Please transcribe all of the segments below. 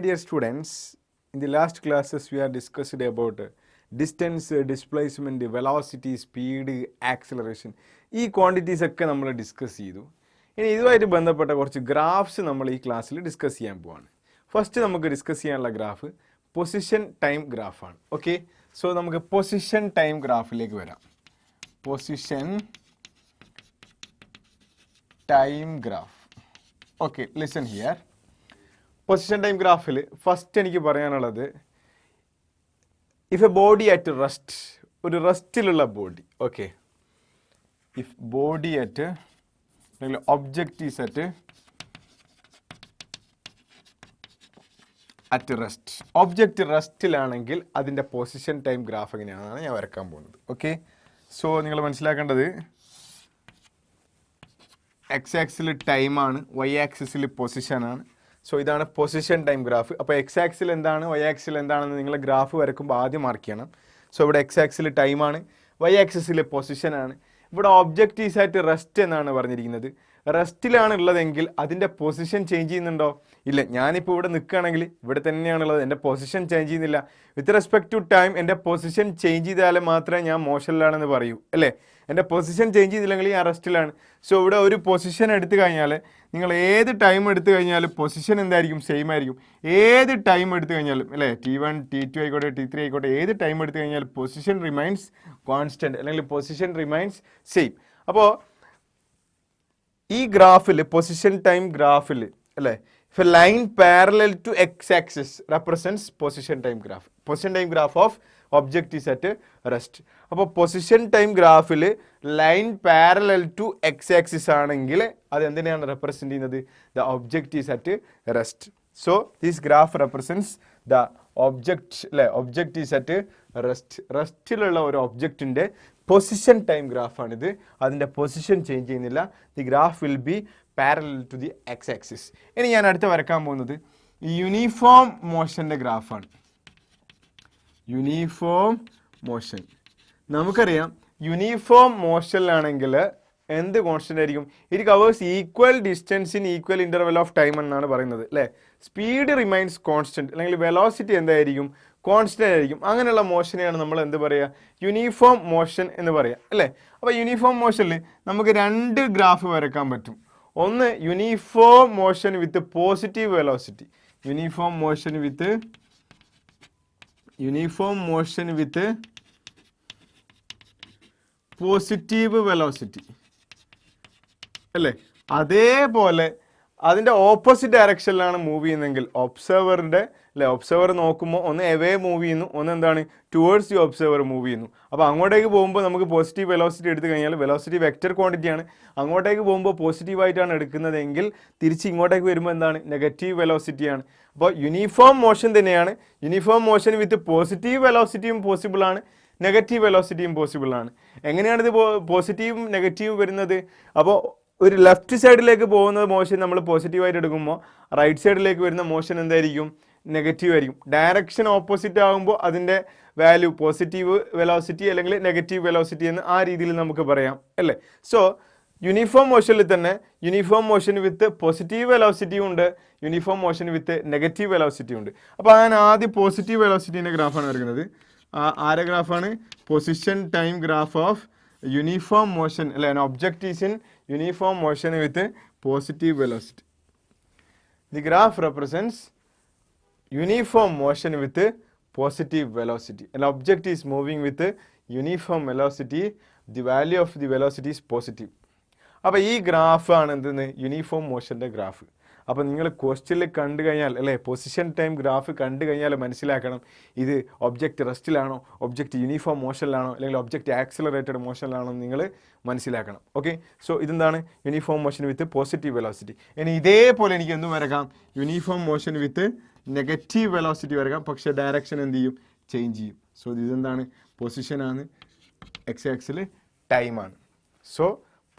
dear students, in the last classes we are discussed about distance, displacement, velocity, speed, acceleration. ഈ quantities ഒക്കെ നമ്മൾ discuss ചെയ്തു. ഇനി ഇതുമായിട്ട് ബന്ധപ്പെട്ട കുറച്ച് ഗ്രാഫ്സ് നമ്മൾ ഈ ക്ലാസ്സിൽ ഡിസ്കസ് ചെയ്യാൻ പോവാണ്. ഫസ്റ്റ് നമുക്ക് ഡിസ്കസ് ചെയ്യാനുള്ള ഗ്രാഫ് പൊസിഷൻ ടൈം ഗ്രാഫാണ്. ഓക്കെ, സോ നമുക്ക് പൊസിഷൻ ടൈം ഗ്രാഫിലേക്ക് വരാം. Position time graph. Okay, listen here. Position time ഗ്രാഫിൽ ഫസ്റ്റ് എനിക്ക് പറയാനുള്ളത്, if a body at rest, ഒരു റെസ്റ്റിലുള്ള body, okay, if body at അല്ലെങ്കിൽ ഒബ്ജക്റ്റ് ഈസ് അറ്റ് റെസ്റ്റ്, ഒബ്ജക്റ്റ് റെസ്റ്റിലാണെങ്കിൽ അതിൻ്റെ പൊസിഷൻ ടൈം ഗ്രാഫ് എങ്ങനെയാണെന്നാണ് ഞാൻ വരക്കാൻ പോകുന്നത്. ഓക്കെ, സോ നിങ്ങൾ മനസ്സിലാക്കേണ്ടത് എക്സ് ആക്സിൽ ടൈമാണ്, വൈ ആക്സിസിൽ പൊസിഷനാണ്. സോ ഇതാണ് പൊസിഷൻ ടൈം ഗ്രാഫ്. അപ്പോൾ എക്സ് ആക്സിൽ എന്താണ്, വൈ ആക്സിൽ എന്താണെന്ന് നിങ്ങൾ ഗ്രാഫ് വരക്കുമ്പോൾ ആദ്യം മാർക്ക് ചെയ്യണം. സോ ഇവിടെ എക്സ് ആക്സിൽ ടൈമാണ്, വൈ ആക്സിസിൽ പൊസിഷനാണ്. ഇവിടെ ഒബ്ജക്റ്റ് ഈസ് അറ്റ് റെസ്റ്റ് എന്നാണ് പറഞ്ഞിരിക്കുന്നത്. റെസ്റ്റിലാണ് ഉള്ളതെങ്കിൽ അതിൻ്റെ പൊസിഷൻ ചേഞ്ച് ചെയ്യുന്നുണ്ടോ? ഇല്ല. ഞാനിപ്പോൾ ഇവിടെ നിൽക്കുകയാണെങ്കിൽ ഇവിടെ തന്നെയാണുള്ളത്, എൻ്റെ പൊസിഷൻ ചേഞ്ച് ചെയ്യുന്നില്ല. വിത്ത് റെസ്പെക്ട് ടു ടൈം എൻ്റെ പൊസിഷൻ ചേഞ്ച് ചെയ്താൽ മാത്രമേ ഞാൻ മോഷനിലാണെന്ന് പറയൂ, അല്ലേ? എൻ്റെ പൊസിഷൻ ചേഞ്ച് ചെയ്തില്ലെങ്കിൽ ഞാൻ റെസ്റ്റിലാണ്. സോ ഇവിടെ ഒരു പൊസിഷൻ എടുത്തു കഴിഞ്ഞാൽ നിങ്ങൾ ഏത് ടൈം എടുത്തു കഴിഞ്ഞാലും പൊസിഷൻ എന്തായിരിക്കും? സെയിം ആയിരിക്കും. ഏത് ടൈം എടുത്തു കഴിഞ്ഞാലും, അല്ലേ, T1 T2 ആയിക്കോട്ടെ T3 ആയിക്കോട്ടെ, ഏത് ടൈം എടുത്തു കഴിഞ്ഞാൽ പൊസിഷൻ റിമൈൻസ് കോൺസ്റ്റൻറ്റ് അല്ലെങ്കിൽ പൊസിഷൻ റിമൈൻസ് സെയിം. അപ്പോൾ ഈ ഗ്രാഫിൽ, പൊസിഷൻ ടൈം ഗ്രാഫിൽ, അല്ലേ, if a line parallel to X axis represents position time graph. Position time graph of object is at rest. അപ്പോൾ പൊസിഷൻ ടൈം ഗ്രാഫിൽ line parallel to X axis ആണെങ്കിൽ അത് എന്തിനാണ് റെപ്രസെൻറ്റ് ചെയ്യുന്നത്? The object is at rest. So this graph represents the object, അല്ലേ, object is at rest. റെസ്റ്റിലുള്ള ഒരു ഒബ്ജക്റ്റിൻ്റെ പൊസിഷൻ ടൈം ഗ്രാഫാണിത്. അതിൻ്റെ പൊസിഷൻ ചേഞ്ച് ചെയ്യുന്നില്ല. The graph will be parallel to the X axis. ഇനി ഞാൻ അടുത്ത് വരക്കാൻ പോകുന്നത് യൂണിഫോം മോഷൻ്റെ ഗ്രാഫാണ്. Uniform motion. നമുക്കറിയാം യൂണിഫോം മോഷനിലാണെങ്കിൽ എന്ത് കോൺസ്റ്റൻ്റ് ആയിരിക്കും? It covers equal distance in equal interval of time എന്നാണ് പറയുന്നത്, അല്ലേ? സ്പീഡ് റിമൈൻസ് കോൺസ്റ്റൻറ്റ് അല്ലെങ്കിൽ വെലോസിറ്റി എന്തായിരിക്കും? കോൺസ്റ്റൻ്റ് ആയിരിക്കും. അങ്ങനെയുള്ള മോഷനെയാണ് നമ്മൾ എന്ത് പറയുക? യൂണിഫോം മോഷൻ എന്ന് പറയുക, അല്ലേ? അപ്പോൾ യൂണിഫോം മോഷനിൽ നമുക്ക് രണ്ട് ഗ്രാഫ് വരക്കാൻ പറ്റും. ഒന്ന് uniform motion with positive velocity, uniform motion with positive velocity, അല്ലേ? അതേപോലെ അതിൻ്റെ ഓപ്പോസിറ്റ് ഡയറക്ഷനിലാണ് മൂവ് ചെയ്യുന്നതെങ്കിൽ ഒബ്സർവറിൻ്റെ, അല്ലേ, ഒബ്സർവർ നോക്കുമ്പോൾ ഒന്ന് എവേ മൂവ് ചെയ്യുന്നു, ഒന്ന് എന്താണ് ടുവേർഡ്സ് ദി ഒബ്സർവർ മൂവ് ചെയ്യുന്നു. അപ്പോൾ അങ്ങോട്ടേക്ക് പോകുമ്പോൾ നമുക്ക് പോസിറ്റീവ് വെലോസിറ്റി എടുത്തു കഴിഞ്ഞാൽ വെലോസിറ്റി വെക്റ്റർ ക്വാണ്ടിറ്റിയാണ്. അങ്ങോട്ടേക്ക് പോകുമ്പോൾ പോസിറ്റീവായിട്ടാണ് എടുക്കുന്നതെങ്കിൽ തിരിച്ച് ഇങ്ങോട്ടേക്ക് വരുമ്പോൾ എന്താണ്? നെഗറ്റീവ് വെലോസിറ്റിയാണ്. അപ്പോൾ യൂണിഫോം മോഷൻ തന്നെയാണ്. യൂണിഫോം മോഷൻ വിത്ത് പോസിറ്റീവ് വെലോസിറ്റിയും പോസിബിളാണ്, നെഗറ്റീവ് വെലോസിറ്റിയും പോസിബിളാണ്. എങ്ങനെയാണിത് പോസിറ്റീവും നെഗറ്റീവും വരുന്നത്? അപ്പോൾ ഒരു ലെഫ്റ്റ് സൈഡിലേക്ക് പോകുന്ന മോഷൻ നമ്മൾ പോസിറ്റീവായിട്ട് എടുക്കുമ്പോൾ റൈറ്റ് സൈഡിലേക്ക് വരുന്ന മോഷൻ എന്തായിരിക്കും? നെഗറ്റീവ് ആയിരിക്കും. ഡയറക്ഷൻ ഓപ്പോസിറ്റ് ആകുമ്പോൾ അതിൻ്റെ വാല്യൂ പോസിറ്റീവ് വെലോസിറ്റി അല്ലെങ്കിൽ നെഗറ്റീവ് വെലോസിറ്റി എന്ന് ആ രീതിയിൽ നമുക്ക് പറയാം, അല്ലേ? സോ യൂണിഫോം മോഷനിൽ തന്നെ യൂണിഫോം മോഷൻ വിത്ത് പോസിറ്റീവ് വെലോസിറ്റിയും ഉണ്ട്, uniform motion with negative velocity ഉണ്ട്. അപ്പോൾ ഞാൻ ആദ്യം പോസിറ്റീവ് വെലോസിറ്റീൻ്റെ ഗ്രാഫാണ് വരയ്ക്കുന്നത്. ആരെ ഗ്രാഫാണ്? Position time graph of uniform motion, അല്ലെ? Object is in uniform motion with positive velocity. The graph represents uniform motion with positive velocity. An object is moving with uniform velocity. The value of the velocity is positive. അപ്പോൾ ഈ ഗ്രാഫാണ് എന്തെന്ന്? Uniform മോഷൻ്റെ graph. അപ്പോൾ നിങ്ങൾ ക്വസ്റ്റ്യനിൽ കണ്ടു കഴിഞ്ഞാൽ, അല്ലേ, പൊസിഷൻ ടൈം ഗ്രാഫ് കണ്ടു കഴിഞ്ഞാൽ മനസ്സിലാക്കണം ഇത് ഒബ്ജക്റ്റ് റെസ്റ്റിലാണോ, ഒബ്ജക്റ്റ് യൂണിഫോം മോഷനിലാണോ, അല്ലെങ്കിൽ ഒബ്ജക്റ്റ് ആക്സിലറേറ്റഡ് മോഷനിലാണോ നിങ്ങൾ മനസ്സിലാക്കണം. ഓക്കെ, സോ ഇതെന്താണ്? Uniform motion with positive velocity. ഇനി ഇതേപോലെ എനിക്ക് എന്തും വരക്കാം? Uniform motion with negative velocity വരക്കാം, പക്ഷേ ഡയറക്ഷൻ എന്ത് ചെയ്യും? ചേഞ്ച് ചെയ്യും. സോ ഇതെന്താണ്? പൊസിഷനാണ്, എക്സ് ആക്സിൽ ടൈമാണ്. So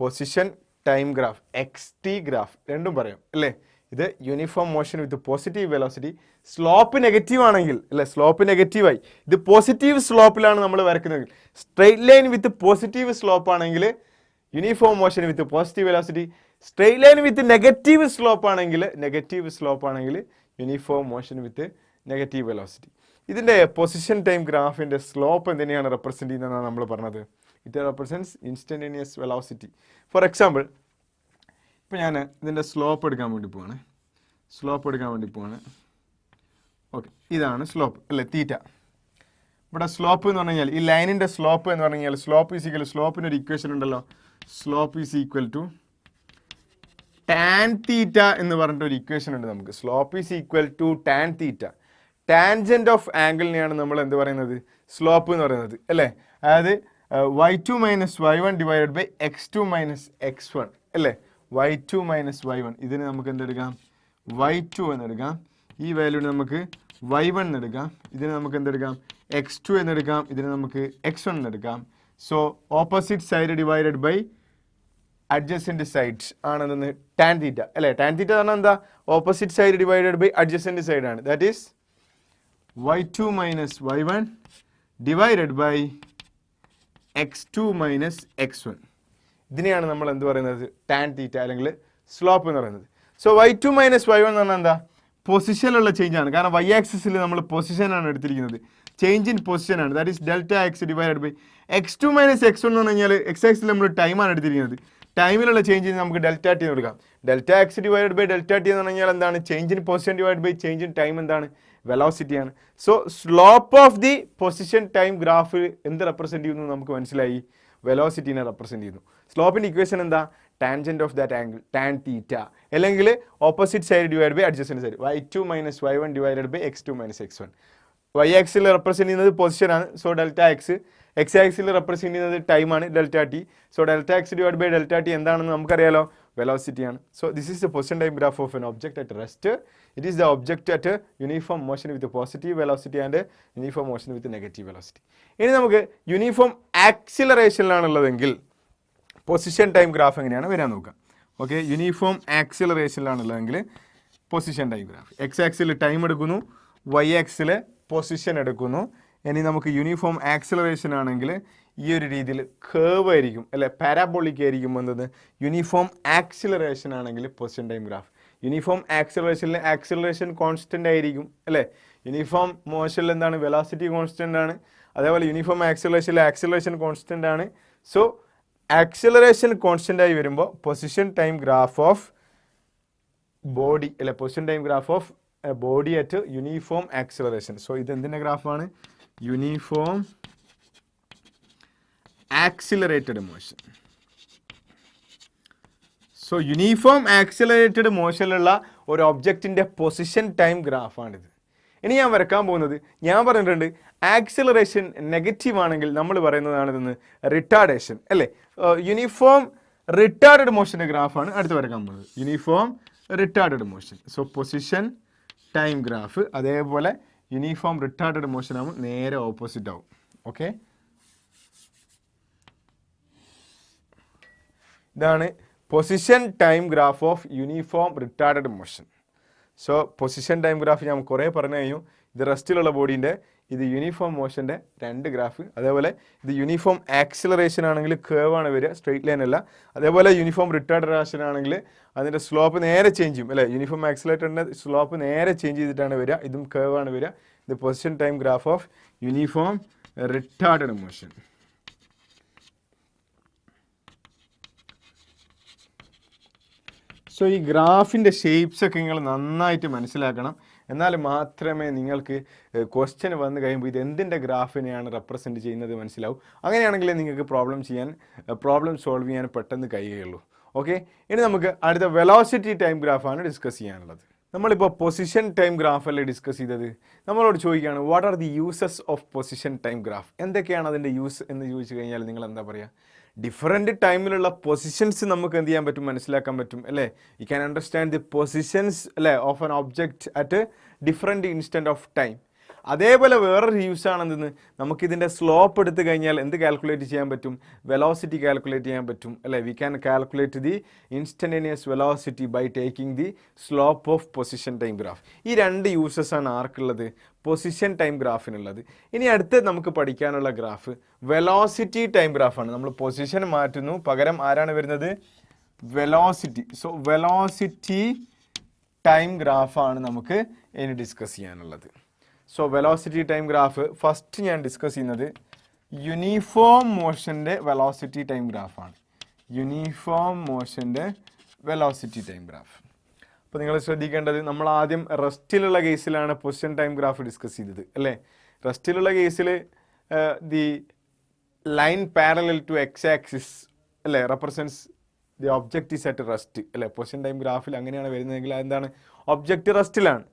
position time graph, XT graph രണ്ടും പറയാം, അല്ലേ? ഇത് uniform motion with positive velocity. Slope negative ആണെങ്കിൽ, അല്ലേ, സ്ലോപ്പ് നെഗറ്റീവായി ഇത് പോസിറ്റീവ് സ്ലോപ്പിലാണ് നമ്മൾ വരയ്ക്കുന്നത്. Straight line with positive slope ആണെങ്കിൽ uniform motion with positive velocity. Straight line with negative slope ആണെങ്കിൽ uniform motion with negative velocity. ഇതിൻ്റെ പൊസിഷൻ ടൈം ഗ്രാഫിൻ്റെ സ്ലോപ്പ് എന്തിനെയാണ് റെപ്രസെൻറ്റ് ചെയ്യുന്നതെന്നാണ് നമ്മൾ പറഞ്ഞത്. It represents instantaneous velocity. For example, ഇപ്പോൾ ഞാൻ ഇതിൻ്റെ സ്ലോപ്പ് എടുക്കാൻ വേണ്ടി പോവാണ്. ഓക്കെ, ഇതാണ് സ്ലോപ്പ് അല്ലേ, തീറ്റ. ഇവിടെ സ്ലോപ്പ് എന്ന് പറഞ്ഞു കഴിഞ്ഞാൽ ഈ ലൈനിൻ്റെ സ്ലോപ്പ് എന്ന് പറഞ്ഞു കഴിഞ്ഞാൽ സ്ലോപ്പിനൊരു ഇക്വേഷൻ ഉണ്ടല്ലോ. Slope is equal to tan theta എന്ന് പറഞ്ഞിട്ടൊരു ഇക്വേഷൻ ഉണ്ട് നമുക്ക്. Slope is equal to tan theta. Tangent of ആംഗിളിനെയാണ് നമ്മൾ എന്ത് പറയുന്നത്, സ്ലോപ്പ് എന്ന് പറയുന്നത് അല്ലേ. അതായത് y2 minus y1 divided by x2 minus x1 അല്ലേ. y2 മൈനസ് y1, ഇതിന് നമുക്ക് എന്തെടുക്കാം, y2 എന്നെടുക്കാം. ഈ വാല്യൂന് നമുക്ക് y1 എന്നെടുക്കാം. ഇതിന് നമുക്ക് എന്തെടുക്കാം, x2 എന്നെടുക്കാം. ഇതിന് നമുക്ക് x1 എന്നെടുക്കാം. So opposite side divided by adjacent sides ആണെന്ന് ടാൻ തീറ്റ അല്ലേ. ടാൻ തീറ്റ പറഞ്ഞാൽ എന്താ, opposite side divided by adjacent side ആണ്. That is y2 minus y1 divided by x2 minus x1. ഇതിനെയാണ് നമ്മൾ എന്ത് പറയുന്നത്, ടാൻ തീറ്റ അല്ലെങ്കിൽ സ്ലോപ്പ് എന്ന് പറയുന്നത്. സോ y2 മൈനസ് y1 എന്ന് പറഞ്ഞാൽ എന്താ, പൊസിഷനിലുള്ള ചേഞ്ച് ആണ്. കാരണം y ആക്സിസിൽ നമ്മൾ പൊസിഷനാണ് എടുത്തിരിക്കുന്നത്, ചേഞ്ച് ഇൻ പൊസിഷനാണ്. That is delta X divided by x2 minus x1 എന്ന് പറഞ്ഞു കഴിഞ്ഞാൽ x ആക്സിൽ നമ്മൾ ടൈമാണ് എടുത്തിരിക്കുന്നത്. ടൈമിലുള്ള ചേഞ്ചിന് നമുക്ക് ഡെൽറ്റ ടി എന്ന് കൊടുക്കാം. Delta X divided by delta T എന്ന് പറഞ്ഞു കഴിഞ്ഞാൽ എന്താണ്, change in position divide by change in time എന്താണ്, വെലോസിറ്റിയാണ്. So slope of the position time graph എന്ത് റെപ്രസെൻറ്റ് ചെയ്യുന്നു നമുക്ക് മനസ്സിലായി, വെലോസിറ്റിനെ റെപ്രസെൻറ്റ് ചെയ്യുന്നു. സ്ലോപ്പിൻ്റെ ഇക്വേഷൻ എന്താ, tangent of that angle tan theta, അല്ലെങ്കിൽ opposite side divide by adjacent side y2 minus y1 divided by x2 minus x1. y ആക്സിൽ റെപ്രസെൻറ്റ് ചെയ്യുന്നത് പൊസിഷനാണ്. So delta X. എക്സ് ആക്സിൽ റെപ്രസെൻറ്റ് ചെയ്യുന്നത് ടൈമാണ്, delta T. So delta X divide by delta T എന്താണെന്ന് നമുക്കറിയാലോ, വെലോസിറ്റിയാണ്. So this is the position time graph of an object at rest. It is the object at uniform motion with positive velocity and uniform motion with negative velocity. ഇനി നമുക്ക് uniform ആക്സിലറേഷനിലാണുള്ളതെങ്കിൽ position time graph എങ്ങനെയാണ് വരാൻ നോക്കാം. Okay, uniform ആക്സിലറേഷനിലാണുള്ളതെങ്കിൽ position time graph, X ആക്സിൽ time എടുക്കുന്നു, Y ആക്സിൽ പൊസിഷൻ എടുക്കുന്നു. ഇനി നമുക്ക് യൂണിഫോം ആക്സിലറേഷൻ ആണെങ്കിൽ ഈ ഒരു രീതിയിൽ കേർവ് ആയിരിക്കും അല്ലെ, പാരാബോളിക് ആയിരിക്കും വന്നത്. യൂണിഫോം ആക്സിലറേഷൻ ആണെങ്കിൽ പൊസിഷൻ ടൈം ഗ്രാഫ്, യൂണിഫോം ആക്സിലറേഷനിൽ ആക്സിലറേഷൻ കോൺസ്റ്റൻ്റ് ആയിരിക്കും അല്ലേ. യൂണിഫോം മോഷനിൽ എന്താണ്, വെലോസിറ്റി കോൺസ്റ്റൻ്റ് ആണ്. അതേപോലെ യൂണിഫോം ആക്സിലറേഷനിൽ ആക്സിലറേഷൻ കോൺസ്റ്റൻ്റ് ആണ്. സോ ആക്സിലറേഷൻ കോൺസ്റ്റൻ്റ് ആയി വരുമ്പോൾ position time graph of body അല്ലെ, position time graph of body at uniform acceleration. So ഇത് എന്തിൻ്റെ ഗ്രാഫാണ്, uniform accelerated motion. So uniform accelerated മോഷനിലുള്ള ഒരു ഒബ്ജക്റ്റിൻ്റെ പൊസിഷൻ ടൈം ഗ്രാഫാണിത്. ഇനി ഞാൻ വരക്കാൻ പോകുന്നത്, ഞാൻ പറഞ്ഞിട്ടുണ്ട് ആക്സിലറേഷൻ നെഗറ്റീവ് ആണെങ്കിൽ നമ്മൾ പറയുന്നതാണിതെന്ന് റിട്ടാർഡേഷൻ അല്ലേ. യൂണിഫോം റിട്ടാർഡഡ് മോഷൻ്റെ ഗ്രാഫാണ് അടുത്ത് വരക്കാൻ പോകുന്നത്, uniform retarded motion. So position time graph അതേപോലെ യൂണിഫോം റിട്ടാർഡഡ് മോഷൻ ആകുമ്പോൾ നേരെ ഓപ്പോസിറ്റ് ആവും. ഓക്കെ, ഇതാണ് position time graph of uniform retarded motion. So position time graph ഞാൻ കുറേ പറഞ്ഞു കഴിഞ്ഞു. ഇത് റെസ്റ്റിലുള്ള ബോഡീൻ്റെ, ഇത് യൂണിഫോം മോഷൻ്റെ രണ്ട് ഗ്രാഫ്. അതേപോലെ ഇത് യൂണിഫോം ആക്സിലറേഷൻ ആണെങ്കിൽ കേർവ് ആണ് വരിക, സ്ട്രെയിറ്റ് ലൈൻ അല്ല. അതേപോലെ യൂണിഫോം റിട്ടാർഡേഷൻ ആണെങ്കിൽ അതിൻ്റെ സ്ലോപ്പ് നേരെ ചേഞ്ച് ചെയ്യും അല്ലേ. യൂണിഫോം ആക്സിലറേറ്ററിൻ്റെ സ്ലോപ്പ് നേരെ ചേഞ്ച് ചെയ്തിട്ടാണ് വരിക, ഇതും കേർവ് ആണ് വരിക. ഇത് position time graph of uniform retarded motion. So ഈ ഗ്രാഫിൻ്റെ ഷേപ്സൊക്കെ നിങ്ങൾ നന്നായിട്ട് മനസ്സിലാക്കണം. എന്നാൽ മാത്രമേ നിങ്ങൾക്ക് ക്വസ്റ്റ്യൻ വന്നു കഴിയുമ്പോൾ ഇത് എന്തിൻ്റെ ഗ്രാഫിനെയാണ് റെപ്രസെൻറ്റ് ചെയ്യുന്നത് മനസ്സിലാവും. അങ്ങനെയാണെങ്കിൽ നിങ്ങൾക്ക് പ്രോബ്ലം സോൾവ് ചെയ്യാൻ പെട്ടെന്ന് കഴിയുകയുള്ളൂ. ഓക്കെ, ഇനി നമുക്ക് അടുത്ത വെലോസിറ്റി ടൈം ഗ്രാഫാണ് ഡിസ്കസ് ചെയ്യാനുള്ളത്. നമ്മളിപ്പോൾ പൊസിഷൻ ടൈം ഗ്രാഫല്ലേ ഡിസ്കസ് ചെയ്തത്. നമ്മളോട് ചോദിക്കുകയാണ് what are the uses of position time graph, എന്തൊക്കെയാണ് അതിൻ്റെ യൂസ് എന്ന് ചോദിച്ചു കഴിഞ്ഞാൽ നിങ്ങൾ എന്താ പറയുക, ഡിഫറെൻറ്റ് ടൈമിലുള്ള പൊസിഷൻസ് നമുക്ക് എന്ത് ചെയ്യാൻ പറ്റും, മനസ്സിലാക്കാൻ പറ്റും അല്ലേ. You can understand the positions അല്ലേ of an object at different instant of time. അതേപോലെ വേറൊരു യൂസ് ആണെന്ന്, നമുക്കിതിൻ്റെ സ്ലോപ്പ് എടുത്തു കഴിഞ്ഞാൽ എന്ത് കാൽക്കുലേറ്റ് ചെയ്യാൻ പറ്റും, വെലോസിറ്റി കാൽക്കുലേറ്റ് ചെയ്യാൻ പറ്റും അല്ലേ. We can calculate the instantaneous velocity by taking the slope of position time graph. ഈ രണ്ട് യൂസസ് ആണ് ആർക്കുള്ളത്, പൊസിഷൻ ടൈം ഗ്രാഫിനുള്ളത്. ഇനി അടുത്ത് നമുക്ക് പഠിക്കാനുള്ള ഗ്രാഫ് വെലോസിറ്റി ടൈം ഗ്രാഫാണ്. നമ്മൾ പൊസിഷൻ മാറ്റുന്നു, പകരം ആരാണ് വരുന്നത്, വെലോസിറ്റി. സോ വെലോസിറ്റി ടൈം ഗ്രാഫാണ് നമുക്ക് ഇനി ഡിസ്കസ് ചെയ്യാനുള്ളത്. So velocity time graph first ഞാൻ ഡിസ്കസ് ചെയ്യുന്നത് യൂണിഫോം മോഷൻ്റെ വെലോസിറ്റി ടൈം ഗ്രാഫാണ്. യൂണിഫോം മോഷൻ്റെ വെലോസിറ്റി ടൈം ഗ്രാഫ്. അപ്പോൾ നിങ്ങൾ ശ്രദ്ധിക്കേണ്ടത്, നമ്മൾ ആദ്യം റെസ്റ്റിലുള്ള കേസിലാണ് പൊസിഷൻ ടൈം ഗ്രാഫ് ഡിസ്കസ് ചെയ്തത് അല്ലേ. റെസ്റ്റിലുള്ള കേസിൽ the line parallel to X axis അല്ലേ represents the object is at rest അല്ലേ. പൊസിഷൻ ടൈം ഗ്രാഫിൽ അങ്ങനെയാണ് വരുന്നതെങ്കിൽ അതെന്താണ്, ഒബ്ജക്റ്റ് റെസ്റ്റിലാണ്.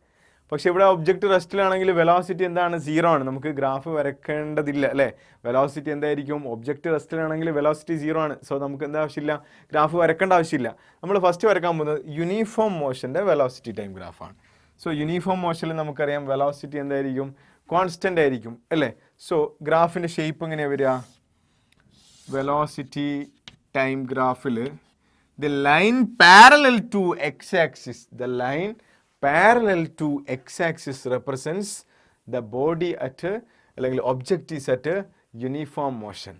പക്ഷേ ഇവിടെ ഒബ്ജക്റ്റ് റെസ്റ്റിലാണെങ്കിൽ വെലോസിറ്റി എന്താണ്, 0 ആണ്. നമുക്ക് ഗ്രാഫ് വരയ്ക്കേണ്ടതില്ല അല്ലേ. വെലോസിറ്റി എന്തായിരിക്കും, ഒബ്ജക്റ്റ് റെസ്റ്റിലാണെങ്കിൽ വെലോസിറ്റി 0 ആണ്. സോ നമുക്ക് എന്താ ആവശ്യമില്ല, ഗ്രാഫ് വരയ്ക്കേണ്ട ആവശ്യമില്ല. നമ്മൾ ഫസ്റ്റ് വരയ്ക്കാൻ പോകുന്നത് യൂണിഫോം മോഷൻ്റെ വെലോസിറ്റി ടൈം ഗ്രാഫാണ്. സോ യൂണിഫോം മോഷനിൽ നമുക്കറിയാം വെലോസിറ്റി എന്തായിരിക്കും, കോൺസ്റ്റൻ്റ് ആയിരിക്കും അല്ലേ. സോ ഗ്രാഫിൻ്റെ ഷേപ്പ് എങ്ങനെയാണ് വരിക, വെലോസിറ്റി ടൈം ഗ്രാഫിൽ the line parallel to X axis, the line parallel to x-axis represents the body at അല്ലെങ്കിൽ object is at uniform motion.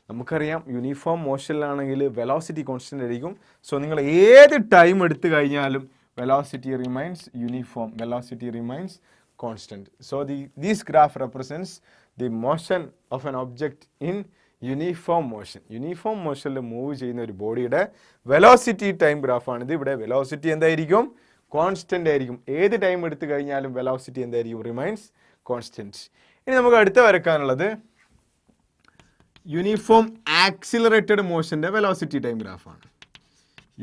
നമുക്കറിയാം യൂണിഫോം മോഷനിലാണെങ്കിൽ വെലോസിറ്റി കോൺസ്റ്റൻ്റ് ആയിരിക്കും. സോ നിങ്ങൾ ഏത് ടൈം എടുത്തു കഴിഞ്ഞാലും velocity remains uniform, velocity remains constant. So this graph represents the motion of an object in uniform motion. Uniform മോഷനിൽ move ചെയ്യുന്ന ഒരു ബോഡിയുടെ വെലോസിറ്റി ടൈം ഗ്രാഫാണിത്. ഇവിടെ വെലോസിറ്റി എന്തായിരിക്കും, കോൺസ്റ്റൻ്റ് ആയിരിക്കും. ഏത് ടൈം എടുത്തു കഴിഞ്ഞാലും വെലോസിറ്റി എന്തായിരിക്കും, റിമൈൻസ് കോൺസ്റ്റൻറ്റ്. ഇനി നമുക്ക് അടുത്ത വരക്കാനുള്ളത് യൂണിഫോം ആക്സിലറേറ്റഡ് മോഷൻ്റെ വെലോസിറ്റി ടൈം ഗ്രാഫാണ്.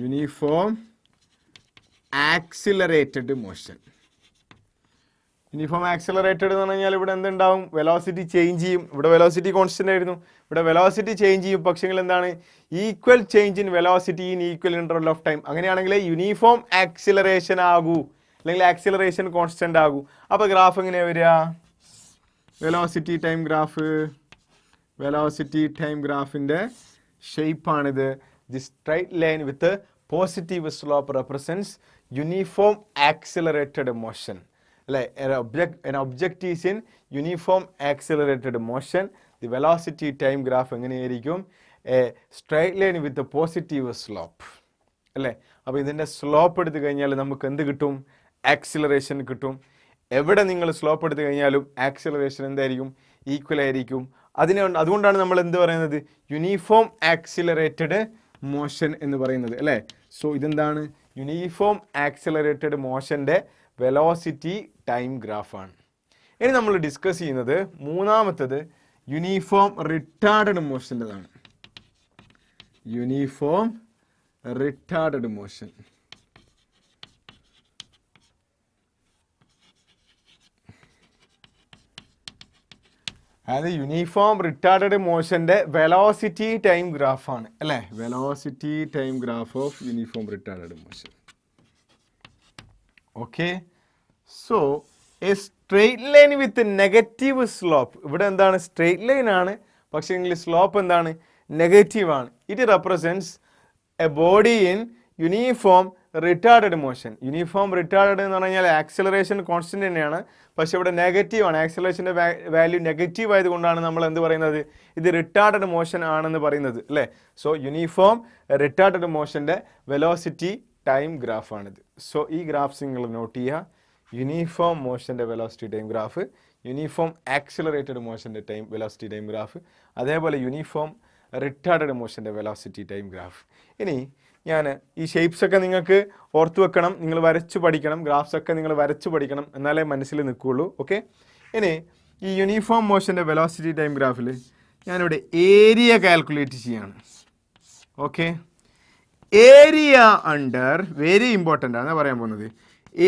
Uniform accelerated motion. Uniform accelerated എന്ന് പറഞ്ഞാൽ ഇവിടെ എന്തുണ്ടാവും, വെലോസിറ്റി ചേഞ്ച് ചെയ്യും. ഇവിടെ വെലോസിറ്റി കോൺസ്റ്റൻ്റ് ആയിരുന്നു, ഇവിടെ വെലോസിറ്റി ചേഞ്ച് ചെയ്യും. പക്ഷെങ്കിൽ എന്താണ്, equal change in velocity in equal interval of time. അങ്ങനെയാണെങ്കിൽ യൂണിഫോം ആക്സിലറേഷൻ ആകൂ, അല്ലെങ്കിൽ ആക്സിലറേഷൻ കോൺസ്റ്റൻ്റ് ആകൂ. അപ്പോൾ ഗ്രാഫ് എങ്ങനെയാണ് വരിക, velocity time graph, velocity time ഗ്രാഫിൻ്റെ ഷേപ്പാണിത്. The straight line with positive slope represents uniform accelerated motion അല്ലേ. an object is in uniform accelerated motion. The velocity time graph എങ്ങനെയായിരിക്കും, A straight line with positive slope അല്ലേ. അപ്പോൾ ഇതിൻ്റെ slope എടുത്തു കഴിഞ്ഞാൽ നമുക്ക് എന്ത് കിട്ടും, ആക്സിലറേഷൻ കിട്ടും. എവിടെ നിങ്ങൾ സ്ലോപ്പ് എടുത്തു കഴിഞ്ഞാലും ആക്സിലറേഷൻ എന്തായിരിക്കും, ഈക്വൽ ആയിരിക്കും. അതുകൊണ്ടാണ് നമ്മൾ എന്ത് പറയുന്നത്, യൂണിഫോം ആക്സിലറേറ്റഡ് മോഷൻ എന്ന് പറയുന്നത് അല്ലേ. സോ ഇതെന്താണ്, യൂണിഫോം ആക്സിലറേറ്റഡ് മോഷൻ്റെ വെലോസിറ്റി ടൈം ഗ്രാഫാണ്. ഇനി നമ്മൾ ഡിസ്കസ് ചെയ്യുന്നത് മൂന്നാമത്തത് യൂണിഫോം റിട്ടാർഡഡ് മോഷൻ്റെതാണ്. Uniform retarded motion. അതായത് യൂണിഫോം റിട്ടാർഡഡ് മോഷൻ്റെ വെലോസിറ്റി ടൈം ഗ്രാഫാണ് അല്ലേ. Velocity time graph of uniform retarded motion. Okay, so a straight line with negative slope. ഇവിടെ എന്താണ്, സ്ട്രെയിറ്റ് ലൈൻ ആണ്, പക്ഷേ എങ്കിൽ സ്ലോപ്പ് എന്താണ്, നെഗറ്റീവ് ആണ്. It represents A body in uniform retarded motion. Uniform retarded എന്ന് പറഞ്ഞാൽ ആക്സിലറേഷൻ കോൺസ്റ്റൻ്റ് തന്നെയാണ്, പക്ഷേ ഇവിടെ നെഗറ്റീവ് ആണ്. ആക്സിലറേഷൻ്റെ വാല്യൂ നെഗറ്റീവ് ആയതുകൊണ്ടാണ് നമ്മൾ എന്ത് പറയുന്നത്, ഇത് റിട്ടാർഡഡ് മോഷൻ ആണെന്ന് പറയുന്നത് അല്ലേ. സോ യൂണിഫോം റിട്ടാർഡഡ് മോഷൻ്റെ വെലോസിറ്റി ടൈം ഗ്രാഫാണിത്. സോ ഈ ഗ്രാഫ്സ് നിങ്ങൾ നോട്ട് ചെയ്യുക. യൂണിഫോം മോഷൻ്റെ velocity time graph, uniform accelerated മോഷൻ്റെ വെലോസിറ്റി ടൈം ഗ്രാഫ്, അതേപോലെ യൂണിഫോം റിട്ടാർഡഡ് മോഷൻ്റെ വെലോസിറ്റി ടൈം ഗ്രാഫ്. ഇനി ഞാൻ ഈ ഷേപ്സൊക്കെ നിങ്ങൾക്ക് ഓർത്ത് വെക്കണം, നിങ്ങൾ വരച്ചു പഠിക്കണം, ഗ്രാഫ്സൊക്കെ നിങ്ങൾ വരച്ചു പഠിക്കണം, എന്നാലേ മനസ്സിൽ നിൽക്കുകയുള്ളൂ. ഓക്കെ, ഇനി ഈ യൂണിഫോം മോഷൻ്റെ വെലോസിറ്റി ടൈം ഗ്രാഫിൽ ഞാനിവിടെ ഏരിയ കാൽക്കുലേറ്റ് ചെയ്യാണ്. Okay, area under, very important ആണ് പറയാൻ പോകുന്നത്,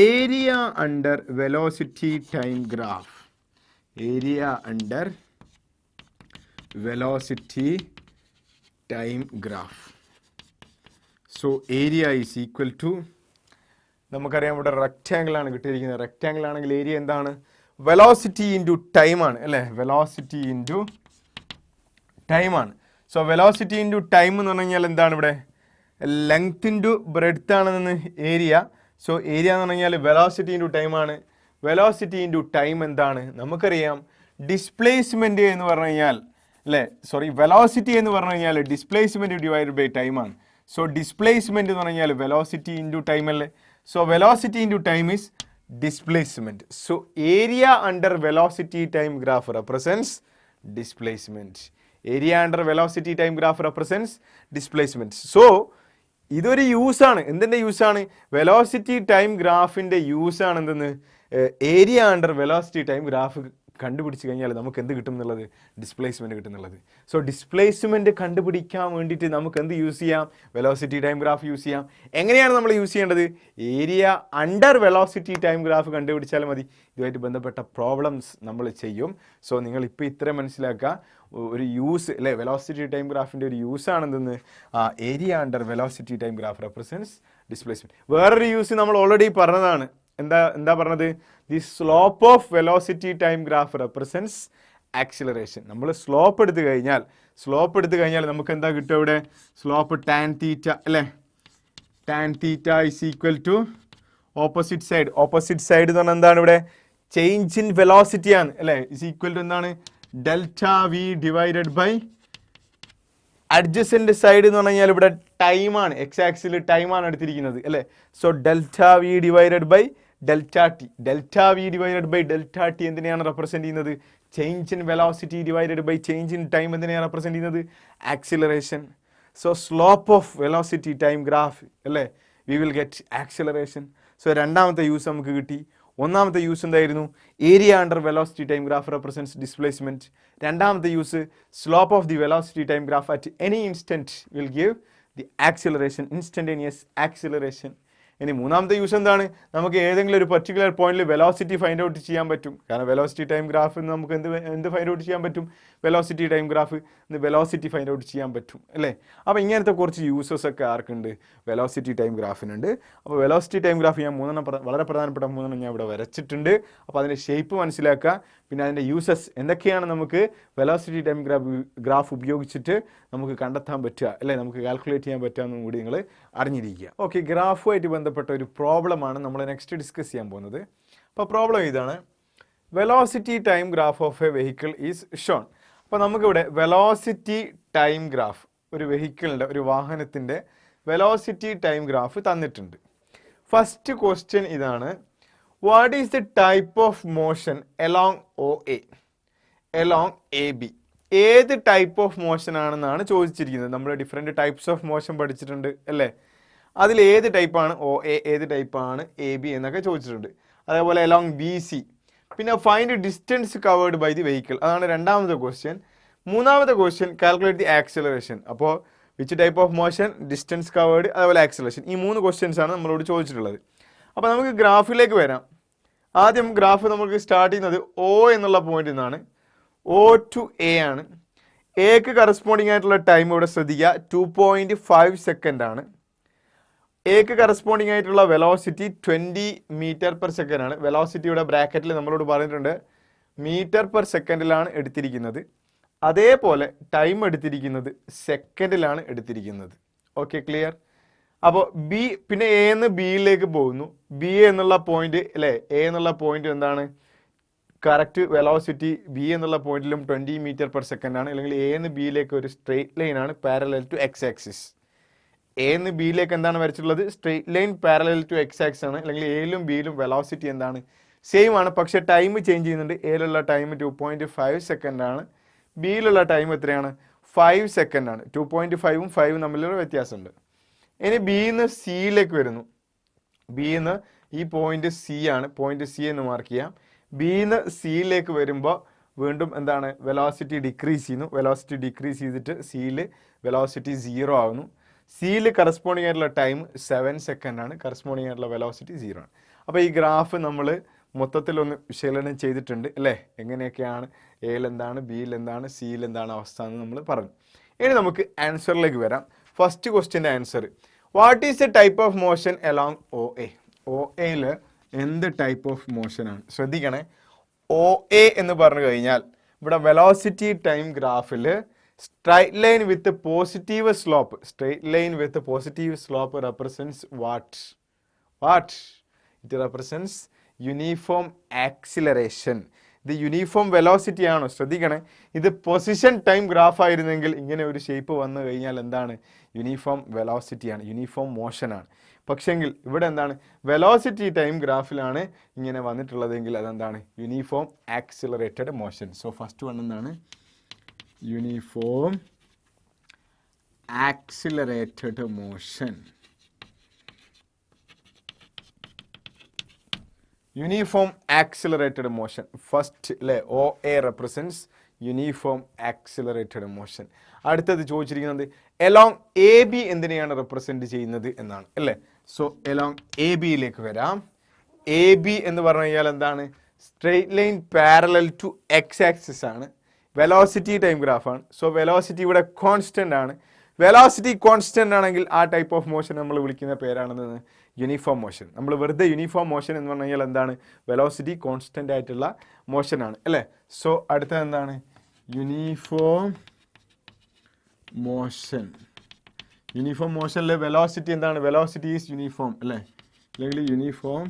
area under velocity time graph. Area under velocity time graph. So area is equal to, നമുക്കറിയാം ഇവിടെ റെക്റ്റാങ്കിൾ ആണ് കിട്ടിയിരിക്കുന്നത്. റെക്റ്റാങ്കിൾ ആണെങ്കിൽ ഏരിയ എന്താണ്, വെലോസിറ്റി ഇൻറ്റു ടൈമാണ് അല്ലേ. വെലോസിറ്റി ഇൻറ്റു ടൈമാണ്. സോ വെലോസിറ്റി ഇൻറ്റു ടൈം എന്ന് പറഞ്ഞു കഴിഞ്ഞാൽ എന്താണ്, ഇവിടെ ലെങ്ത് ഇൻറ്റു ബ്രെഡ്ത്ത് ആണെന്ന് ഏരിയ. സോ ഏരിയ എന്ന് പറഞ്ഞു കഴിഞ്ഞാൽ വെലോസിറ്റി ഇൻറ്റു ടൈമാണ്. വെലോസിറ്റി ഇൻറ്റു ടൈം എന്താണ്, നമുക്കറിയാം ഡിസ്പ്ലേസ്മെൻറ്റ് എന്ന് പറഞ്ഞു കഴിഞ്ഞാൽ അല്ലേ, സോറി വെലോസിറ്റി എന്ന് പറഞ്ഞു കഴിഞ്ഞാൽ ഡിസ്പ്ലേസ്മെൻറ്റ് ഡിവൈഡ് ബൈ ടൈമാണ്. സോ ഡിസ്പ്ലേസ്മെൻറ്റ് എന്ന് പറഞ്ഞു കഴിഞ്ഞാൽ വെലോസിറ്റി ഇൻറ്റു ടൈം അല്ലേ. So velocity into time is displacement. So area under velocity time graph represents displacement. Area under velocity time graph represents displacement. So ഇതൊരു യൂസാണ്. എന്തിൻ്റെ യൂസാണ്? വെലോസിറ്റി ടൈം ഗ്രാഫിൻ്റെ യൂസാണ് എന്തെന്ന്, area under velocity time graph കണ്ടുപിടിച്ച് കഴിഞ്ഞാൽ നമുക്ക് എന്ത് കിട്ടും എന്നുള്ളത്, ഡിസ്പ്ലേസ്മെൻറ്റ് കിട്ടും എന്നുള്ളത്. സോ ഡിസ്പ്ലേസ്മെൻറ്റ് കണ്ടുപിടിക്കാൻ വേണ്ടിയിട്ട് നമുക്ക് എന്ത് യൂസ് ചെയ്യാം? വെലോസിറ്റി ടൈം ഗ്രാഫ് യൂസ് ചെയ്യാം. എങ്ങനെയാണ് നമ്മൾ യൂസ് ചെയ്യേണ്ടത്? Area under velocity time graph കണ്ടുപിടിച്ചാൽ മതി. ഇതുമായിട്ട് ബന്ധപ്പെട്ട പ്രോബ്ലംസ് നമ്മൾ ചെയ്യും. സോ നിങ്ങൾ ഇപ്പോൾ ഇത്രയും മനസ്സിലാക്കുക, ഒരു യൂസ് അല്ലേ, വെലോസിറ്റി ടൈം ഗ്രാഫിൻ്റെ ഒരു യൂസാണ് എന്തെന്ന്, area under velocity time graph represents displacement. വേറൊരു യൂസ് നമ്മൾ ഓൾറെഡി പറഞ്ഞതാണ്. എന്താ പറഞ്ഞത്? The slope of velocity time graph represents acceleration. നമ്മൾ സ്ലോപ്പ് എടുത്തു കഴിഞ്ഞാൽ നമുക്ക് എന്താ കിട്ടുക? ഇവിടെ സ്ലോപ്പ് ടാൻ തീറ്റ അല്ലേ, tan theta is equal to opposite side. Opposite side എന്ന് പറഞ്ഞാൽ എന്താണ്? ഇവിടെ ചേഞ്ച് ഇൻ വെലോസിറ്റി ആണ് അല്ലേ, ഇസ് ഈക്വൽ ടു എന്താണ്? Delta V divided by adjacent side എന്ന് പറഞ്ഞു കഴിഞ്ഞാൽ ഇവിടെ ടൈമാണ്, എക്സ് ആക്സിൽ ടൈമാണ് എടുത്തിരിക്കുന്നത് അല്ലേ. So delta V divided by delta T. Delta V divided by delta T എന്തിനെയാണ് റെപ്രസെൻറ്റ് ചെയ്യുന്നത്? Change in velocity divided by change in time എന്തിനെയാണ് റെപ്രസെൻറ്റ് ചെയ്യുന്നത്? Acceleration. So slope of velocity time graph അല്ലേ, we will get acceleration. So രണ്ടാമത്തെ use നമുക്ക് കിട്ടി. ഒന്നാമത്തെ use എന്തായിരുന്നു? Area under velocity time graph represents displacement. രണ്ടാമത്തെ use slope of the velocity time graph at any instant will give the acceleration, instantaneous acceleration. ഇനി മൂന്നാമത്തെ use എന്താണ്? നമുക്ക് ഏതെങ്കിലും ഒരു പർട്ടിക്കുലർ പോയിന്റിൽ വെലോസിറ്റി ഫൈൻഡ് ഔട്ട് ചെയ്യാൻ പറ്റും. കാരണം വെലോസിറ്റി ടൈം ഗ്രാഫ് നമുക്ക് എന്ത് ഫൈൻഡ് ഔട്ട് ചെയ്യാൻ പറ്റും? Velocity time graph velocity find out ചെയ്യാൻ പറ്റും അല്ലേ. അപ്പോൾ ഇങ്ങനത്തെ കുറച്ച് യൂസസ് ഒക്കെ ആർക്കുണ്ട്? Velocity time ഗ്രാഫിനുണ്ട്. അപ്പോൾ വെലോസിറ്റി ടൈം ഗ്രാഫ് ഞാൻ വളരെ പ്രധാനപ്പെട്ട മൂന്നെണ്ണം ഞാൻ ഇവിടെ വരച്ചിട്ടുണ്ട്. അപ്പോൾ അതിൻ്റെ ഷേപ്പ് മനസ്സിലാക്കുക, പിന്നെ അതിൻ്റെ യൂസസ് എന്തൊക്കെയാണ് നമുക്ക് വെലോസിറ്റി ടൈം ഗ്രാഫ് ഉപയോഗിച്ചിട്ട് നമുക്ക് കണ്ടെത്താൻ പറ്റുക അല്ലേ, നമുക്ക് കാൽക്കുലേറ്റ് ചെയ്യാൻ പറ്റുകയെന്നും കൂടി നിങ്ങൾ അറിഞ്ഞിരിക്കുക. ഓക്കെ, ഗ്രാഫുമായിട്ട് ബന്ധപ്പെട്ട ഒരു പ്രോബ്ലമാണ് നമ്മൾ നെക്സ്റ്റ് ഡിസ്കസ് ചെയ്യാൻ പോകുന്നത്. അപ്പോൾ പ്രോബ്ലം ഇതാണ്: velocity time graph of A vehicle is shown. അപ്പോൾ നമുക്കിവിടെ വെലോസിറ്റി ടൈം ഗ്രാഫ്, ഒരു വെഹിക്കിളിൻ്റെ, ഒരു വാഹനത്തിൻ്റെ വെലോസിറ്റി ടൈം ഗ്രാഫ് തന്നിട്ടുണ്ട്. ഫസ്റ്റ് ക്വസ്റ്റ്യൻ ഇതാണ്: what is the type of motion along O A, along A B? ഏത് ടൈപ്പ് ഓഫ് മോഷൻ ആണെന്നാണ് ചോദിച്ചിരിക്കുന്നത്. നമ്മൾ ഡിഫറെൻറ്റ് ടൈപ്സ് ഓഫ് മോഷൻ പഠിച്ചിട്ടുണ്ട് അല്ലേ. അതിൽ ഏത് ടൈപ്പാണ് ഒ എ, ഏത് ടൈപ്പാണ് എ ബി എന്നൊക്കെ ചോദിച്ചിട്ടുണ്ട്. അതേപോലെ എലോങ് ബി സി. പിന്നെ find distance covered by the vehicle, അതാണ് രണ്ടാമത്തെ ക്വസ്റ്റ്യൻ. മൂന്നാമത്തെ ക്വസ്റ്റ്യൻ കാൽക്കുലേറ്റ് ദി ആക്സിലറേഷൻ. അപ്പോൾ which type of motion, distance covered, അതേപോലെ ആക്സിലറേഷൻ. ഈ മൂന്ന് ക്വസ്റ്റ്യൻസ് ആണ് നമ്മളോട് ചോദിച്ചിട്ടുള്ളത്. അപ്പോൾ നമുക്ക് ഗ്രാഫിലേക്ക് വരാം. ആദ്യം ഗ്രാഫ് നമുക്ക് സ്റ്റാർട്ട് ചെയ്യുന്നത് ഒ എന്നുള്ള പോയിന്റിൽ നിന്നാണ്. ഒ ടു എ ആണ്. എക്ക് കറസ്പോണ്ടിങ് ആയിട്ടുള്ള ടൈം ഇവിടെ ശ്രദ്ധിക്കുക, 2.5 സെക്കൻഡ് ആണ്. എക്ക് കറസ്പോണ്ടിങ് ആയിട്ടുള്ള വെലോസിറ്റി 20 മീറ്റർ പെർ സെക്കൻഡ് ആണ്. വെലോസിറ്റിയുടെ ബ്രാക്കറ്റിൽ നമ്മളോട് പറഞ്ഞിട്ടുണ്ട് മീറ്റർ പെർ സെക്കൻഡിലാണ് എടുത്തിരിക്കുന്നത്. അതേപോലെ ടൈം എടുത്തിരിക്കുന്നത് സെക്കൻഡിലാണ് എടുത്തിരിക്കുന്നത്. Okay, clear? അപ്പോൾ ബി, പിന്നെ എ എന്ന് ബിയിലേക്ക് പോകുന്നു. ബി എന്നുള്ള പോയിന്റ് അല്ലേ, എ എന്നുള്ള പോയിന്റ് എന്താണ്? കറക്റ്റ് വെലോസിറ്റി ബി എന്നുള്ള പോയിന്റിലും 20 മീറ്റർ പെർ സെക്കൻഡ് ആണ്. അല്ലെങ്കിൽ എ എന്ന് ബിയിലേക്ക് ഒരു സ്ട്രെയിറ്റ് ലൈൻ ആണ്, parallel to X axis. A എന്ന് ബിയിലേക്ക് എന്താണ് വരച്ചിട്ടുള്ളത്? Straight line parallel to X axis ആണ്. അല്ലെങ്കിൽ എയിലും ബിയിലും വെലോസിറ്റി എന്താണ്? സെയിം ആണ്, പക്ഷേ ടൈം ചേഞ്ച് ചെയ്യുന്നുണ്ട്. എയിലുള്ള ടൈം 2.5 സെക്കൻഡ് ആണ്. ബിയിലുള്ള ടൈം എത്രയാണ്? 5 സെക്കൻഡ് ആണ്. 2.5ഉം 5ഉം തമ്മിലുള്ള വ്യത്യാസമുണ്ട്. ഇനി ബിന്ന് സിയിലേക്ക് വരുന്നു. ബിന്ന് ഈ പോയിന്റ് സി ആണ്, പോയിന്റ് സി എന്ന് മാർക്ക് ചെയ്യാം. ബിന്ന് സിയിലേക്ക് വരുമ്പോൾ വീണ്ടും എന്താണ്? വെലോസിറ്റി ഡിക്രീസ് ചെയ്യുന്നു. വെലോസിറ്റി ഡിക്രീസ് ചെയ്തിട്ട് സിയിൽ വെലോസിറ്റി 0 ആകുന്നു. സിയിൽ കറസ്പോണ്ടിങ് ആയിട്ടുള്ള ടൈം 7 സെക്കൻഡ് ആണ്. കറസ്പോണ്ടിങ് ആയിട്ടുള്ള വെലോസിറ്റി 0 ആണ്. അപ്പോൾ ഈ ഗ്രാഫ് നമ്മൾ മൊത്തത്തിലൊന്ന് വിശകലനം ചെയ്തിട്ടുണ്ട് അല്ലേ, എങ്ങനെയൊക്കെയാണ് എയിൽ എന്താണ്, ബിയിൽ എന്താണ്, സിയിൽ എന്താണ് അവസ്ഥ എന്ന് നമ്മൾ പറഞ്ഞു. ഇനി നമുക്ക് ആൻസറിലേക്ക് വരാം. ഫസ്റ്റ് ക്വസ്റ്റ്യൻ്റെ answer: what is the type of motion along O A? O എയിൽ എന്ത് ടൈപ്പ് ഓഫ് മോഷനാണ്? ശ്രദ്ധിക്കണേ, ഒ എ എന്ന് പറഞ്ഞു കഴിഞ്ഞാൽ ഇവിടെ വെലോസിറ്റി ടൈം ഗ്രാഫിൽ straight line with positive slope, straight line with positive slope represents what? It represents uniform acceleration. ഇത് uniform velocity ആണോ? ശ്രദ്ധിക്കണേ, ഇത് പൊസിഷൻ ടൈം ഗ്രാഫ് ആയിരുന്നെങ്കിൽ ഇങ്ങനെ ഒരു ഷേപ്പ് വന്നു കഴിഞ്ഞാൽ എന്താണ്? യൂണിഫോം വെലോസിറ്റിയാണ്, യൂണിഫോം മോഷനാണ്. പക്ഷെങ്കിൽ ഇവിടെ എന്താണ് വെലോസിറ്റി ടൈം ഗ്രാഫിലാണ് ഇങ്ങനെ വന്നിട്ടുള്ളതെങ്കിൽ അതെന്താണ് uniform accelerated motion. So first one എന്താണ് uniform accelerated motion. Uniform accelerated motion first അല്ലേ, O A represents uniform accelerated motion. അടുത്തത് ചോദിച്ചിരിക്കുന്നത് എലോങ് എ ബി എന്തിനെയാണ് റെപ്രസെൻറ്റ് ചെയ്യുന്നത് എന്നാണ് അല്ലേ. സോ എലോങ് എ ബിയിലേക്ക് വരാം. എ ബി എന്ന് പറഞ്ഞു കഴിഞ്ഞാൽ എന്താണ് straight line parallel to X axis ആണ്. വെലോസിറ്റി ടൈം ഗ്രാഫാണ്. സോ വെലോസിറ്റി ഇവിടെ കോൺസ്റ്റൻ്റ് ആണ്. വെലോസിറ്റി കോൺസ്റ്റൻ്റ് ആണെങ്കിൽ ആ ടൈപ്പ് ഓഫ് മോഷൻ നമ്മൾ വിളിക്കുന്ന പേരാണെന്ന് യൂണിഫോം മോഷൻ. നമ്മൾ വെറുതെ യൂണിഫോം മോഷൻ എന്ന് പറഞ്ഞു കഴിഞ്ഞാൽ എന്താണ് വെലോസിറ്റി കോൺസ്റ്റൻ്റ് ആയിട്ടുള്ള മോഷനാണ് അല്ലേ. സോ അടുത്തത് എന്താണ് യൂണിഫോം മോഷൻ. യൂണിഫോം മോഷനിലെ വെലോസിറ്റി എന്താണ് വെലോസിറ്റി ഈസ് യൂണിഫോം അല്ലേ, അല്ലെങ്കിൽ uniform